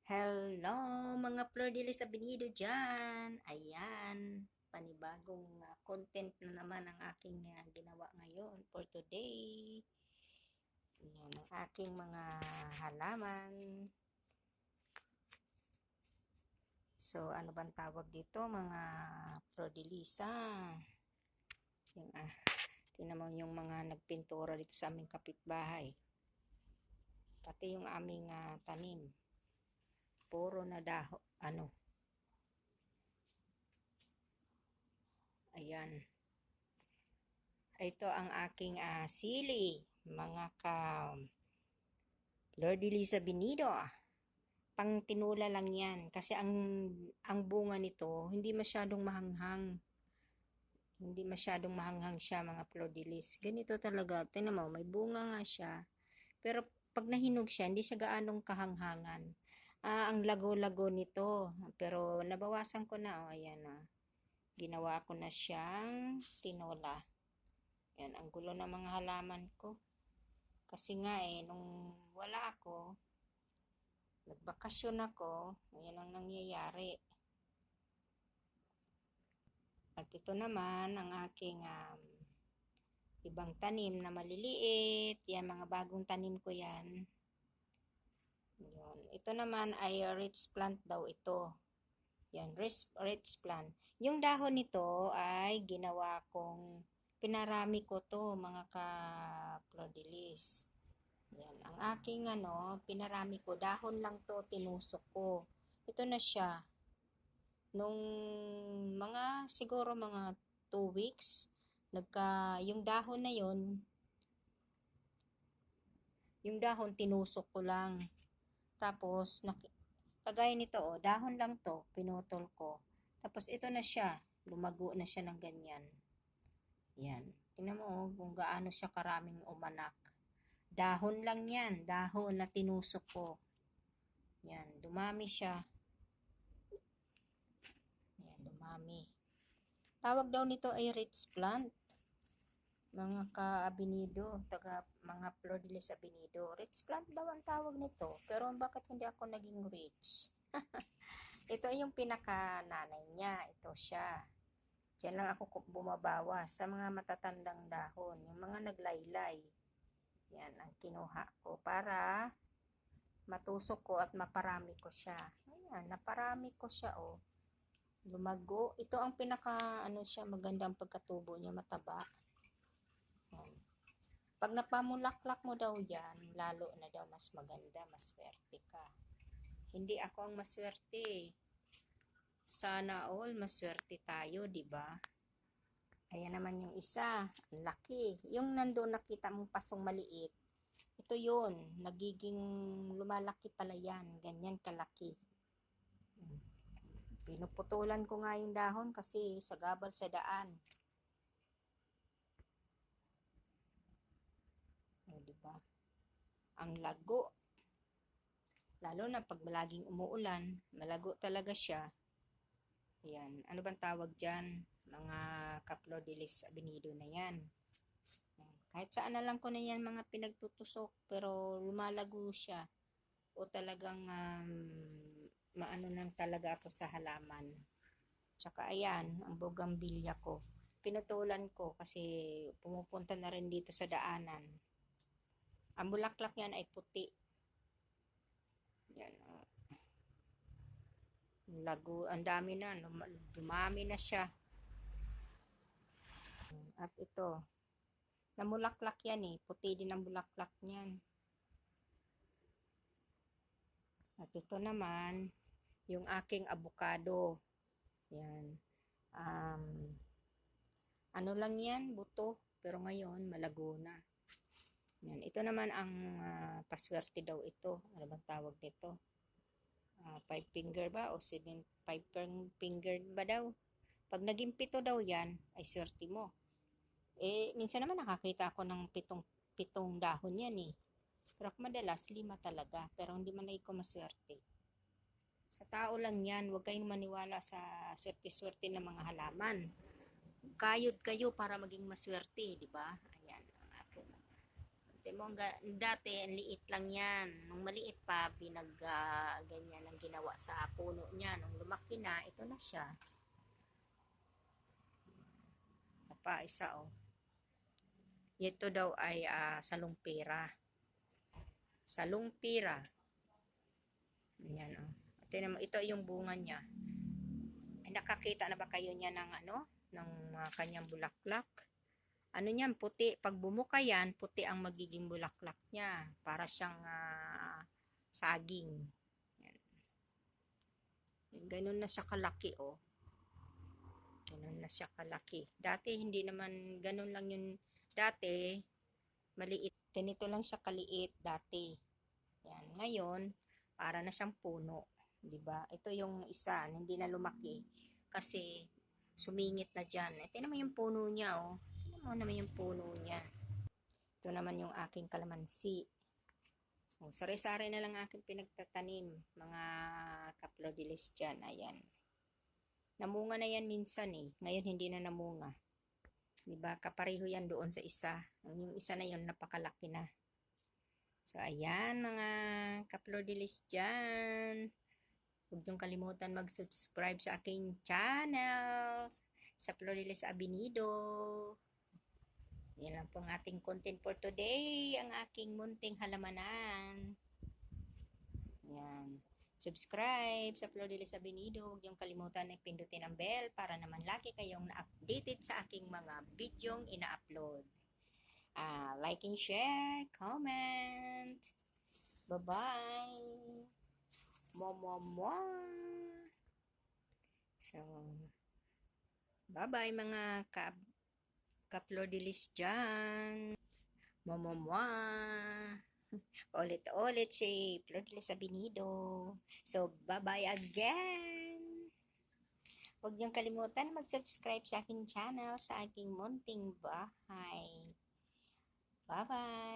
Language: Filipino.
Hello mga Flor de Lis Abinido dyan. Ayan, panibagong content na naman ang aking ginawa ngayon for today. Ayan, ang aking mga halaman. So, ano bang tawag dito mga Flor de Lisa? Yung, tingnan mo yung mga nagpintura dito sa aming kapitbahay. Pati yung aming tanim. Puro na ayan. Ito ang aking sili, mga Lord Elisa Benido. Pang tinula lang yan. Kasi ang bunga nito, hindi masyadong mahanghang. Hindi masyadong mahanghang siya, mga Flor de Lis. Ganito talaga. Tingnan mo, may bunga nga siya. Pero pag nahinog siya, hindi siya gaanong kahanghangan. Ang lago-lago nito. Pero nabawasan ko na. Ayan na. Ginawa ko na siyang tinola. Yan, ang gulo ng mga halaman ko. Kasi nga nung wala ako, nagbakasyon ako, ayan ang nangyayari. At ito naman ang aking ibang tanim na maliliit. Yan, mga bagong tanim ko yan. Yun. Ito naman ay rich plant daw ito. Yan, rich plant. Yung dahon nito ay ginawa kong pinarami ko to mga ka-Flor de Lis. Yan, ang aking pinarami ko, dahon lang to, tinusok ko. Ito na siya. Nung siguro mga 2 weeks, yung dahon na yon, yung dahon tinusok ko lang. Tapos, kagaya nito, dahon lang to, pinutol ko. Tapos, ito na siya, lumago na siya ng ganyan. Yan. Tingnan mo kung gaano siya karaming umanak. Dahon lang yan. Dahon na tinusok ko. Yan. Dumami siya. Yan. Dumami. Tawag daw nito ay rich plant. Mga ka-abinido. Mga Flor de Lis Abinido. Rich plant daw ang tawag nito. Pero bakit hindi ako naging rich? Ito yung pinaka-nanay niya. Ito siya. Diyan lang ako bumabawas sa mga matatandang dahon, yung mga naglaylay. Yan ang kinuha ko para matusok ko at maparami ko siya. Ayan, naparami ko siya Lumago. Ito ang pinaka siya, magandang pagkatubo niya, mataba. Yan. Pag napamulaklak mo daw yan, lalo na daw mas maganda, mas swerte ka. Hindi ako ang maswerte. Sana all maswerte tayo, di ba? Ayan naman yung isa, laki. Yung nandoon nakita mong pasong maliit, ito yun, nagiging lumalaki pala yan, ganyan kalaki. Pinuputulan ko nga yung dahon kasi sagabal sa daan. Di ba? Ang lago. Lalo na pag laging umuulan, malago talaga siya. Ayan, ano bang tawag dyan? Mga ka-Flor de Lis Abinido na yan. Kahit saan na lang ko na yan mga pinagtutusok, pero lumalago siya. O talagang maano nang talaga ako sa halaman. Tsaka ayan, ang bougainvillea ko. Pinutulan ko kasi pumupunta na rin dito sa daanan. Ang bulaklak yan ay puti. Yan, lago, ang dami na, dumami na siya. At ito, namulaklak yan puti din ang bulaklak niyan. At ito naman, yung aking avocado. Yan. Ano lang yan, buto. Pero ngayon, malago na. Yan. Ito naman ang paswerte daw ito. Ano bang tawag nito? 5 finger ba? O 5 finger ba daw? Pag naging 7 daw yan, ay swerte mo. Minsan naman nakakita ako ng pitong dahon yan Pero madalas, 5 talaga. Pero hindi man ko maswerte. Sa tao lang yan, huwag kayong maniwala sa swerte-swerte ng mga halaman. Kayod kayo para maging maswerte, di ba? Ayan, ang akin. Mo, dati, ang liit lang yan. Nung maliit pa, ganyan ang ginawa sa puno niya. Nung lumaki na, ito na siya. Pa, isa, oh. Ito daw ay salungpira. Salungpira. Yan, oh. Ito yung bunga niya. Ay, nakakita na ba kayo niya ng ng kanyang bulaklak? Ano niyan, puti. Pag bumuka yan, puti ang magiging bulaklak niya. Para siyang saging. Yan. Ganun na siya kalaki, oh. Ganun na siya kalaki. Dati, hindi naman ganun lang yun. Dati, maliit. Ganito lang siya kaliit dati. Yan. Ngayon, para na siyang puno. Diba? Ito yung isa, hindi na lumaki. Kasi, sumingit na dyan. Ito naman yung puno niya, oh. Ito naman yung puno niya. Ito naman yung aking kalamansi. Oh, sari-sari na lang aking pinagtatanim. Mga kaplodilis dyan. Ayan. Namunga na yan minsan eh. Ngayon hindi na namunga. Diba? Kapareho yan doon sa isa. Yung isa na yun, napakalaki na. So, ayan mga kaplodilis dyan. Huwag niyong kalimutan mag-subscribe sa aking channel. Sa Florilis Abinido. Yan lang po ang ating content for today. Ang aking munting halamanan. Yan. Subscribe sa Florilis Abinido. Huwag niyong kalimutan na pindutin ang bell para naman lagi kayong na-updated sa aking mga bidyong ina-upload. Like and share, comment. Bye-bye. Mo. So, bye-bye mga ka-Florilis dyan. Mo. Ulit-ulit si Florilis Abinido. So, bye-bye again. Huwag niyong kalimutan mag-subscribe sa aking channel, sa aking munting bahay. Bye-bye.